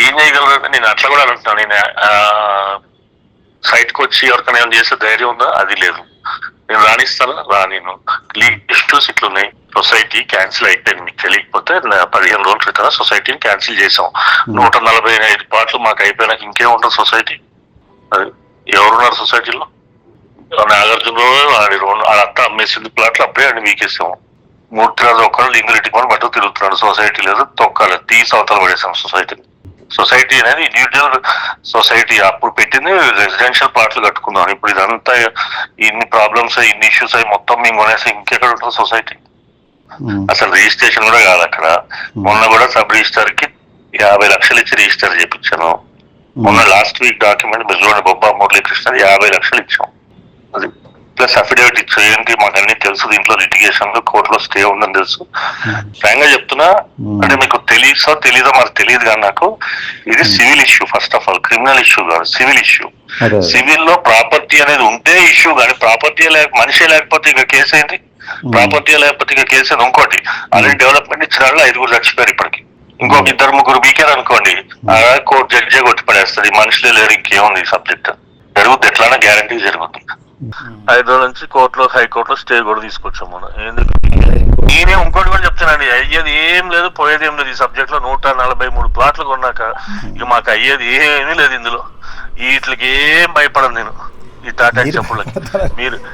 ఏం చేయగలరంటే నేను అట్లా కూడా అంటున్నాను. నేను సైట్కి వచ్చి ఎవరికైనా ఏమైనా చేసే ధైర్యం ఉందా? అది లేదు. నేను రాణిస్తాను రానిను. ఇష్యూస్ ఇట్లున్నాయి. సొసైటీ క్యాన్సిల్ అయిపోయింది. మీకు తెలియకపోతే 15 రోజుల క్రితం సొసైటీని క్యాన్సిల్ చేసాం. 145 పాటలు మాకు అయిపోయినాక ఇంకేముంటుంది సొసైటీ? అది ఎవరున్నారు సొసైటీలో? నాగార్జున అత్త అమ్మేసింది ప్లాట్లు, అప్పుడే అండి మీకేసాము. మూర్తిరాజు ఒక్కరు లింగురెడ్డి కొని బట్టు తిరుగుతున్నాడు. సొసైటీ లేదు, తొక్కాలి, తీసి అవతల పడేసాం సొసైటీని. సొసైటీ అనేది ఇండివిజువల్ సొసైటీ. అప్పుడు పెట్టింది రెసిడెన్షియల్ ప్లాట్లు కట్టుకున్నాం. ఇప్పుడు ఇదంతా ఇన్ని ప్రాబ్లమ్స్ ఇన్ని ఇష్యూస్ అయ్యి మొత్తం మేము కొనేసి ఇంకెక్కడ ఉంటుంది సొసైటీ? అసలు రిజిస్ట్రేషన్ కూడా కాదు అక్కడ. మొన్న కూడా సబ్ రిజిస్టర్ కి 50 లక్షలు ఇచ్చి రిజిస్టర్ చేయించాను. మొన్న last week document మిజోని Bobba Muralikrishna 50 లక్షలు ఇచ్చాం. అది ప్లస్ అఫిడేవిట్ ఇచ్చు. ఏంటి మాకు అన్ని తెలుసు, దీంట్లో లిటిగేషన్ లో కోర్టులో స్టే ఉందని తెలుసు. ఫ్రాంక్ గా చెప్తున్నా, అంటే మీకు తెలీదో మరి తెలియదు కానీ నాకు ఇది civil issue. First of all criminal issue కాదు, సివిల్ ఇష్యూ. సివిల్ లో ప్రాపర్టీ అనేది ఉంటే ఇష్యూ, కానీ ప్రాపర్టీ మనిషే లేకపోతే ఇక కేసు ఏంటి? ప్రాపర్టీ లేకపోతే ఇక కేసు ఏంటి? ఇంకోటి ఆల్రెడీ డెవలప్మెంట్ ఇచ్చిన వాళ్ళు 5 చచ్చిపోయారు ఇప్పటికి. ఇంకొక 2-3 వీకెండ్ అనుకోండి, కోర్టు జడ్జే కొట్టి పడేస్తుంది. మనుషులే లేరు, ఇంకేముంది ఈ సబ్జెక్ట్? జరుగుతుంది, ఎట్లా గ్యారంటీ జరుగుతుంది. 5 రోజుల నుంచి కోర్టులో హైకోర్టులో స్టే కూడా తీసుకొచ్చాం మనం. ఎందుకు? నేనే ఇంకోటి కూడా చెప్తానండి, అయ్యేది ఏం లేదు, పోయేది ఏం లేదు. ఈ సబ్జెక్ట్ లో 143 ప్లాట్లు కొన్నాక ఇక మాకు అయ్యేది ఏమీ లేదు ఇందులో. వీటికి ఏం భయపడను నేను, ఈ టాటా చెప్పులకి. మీరు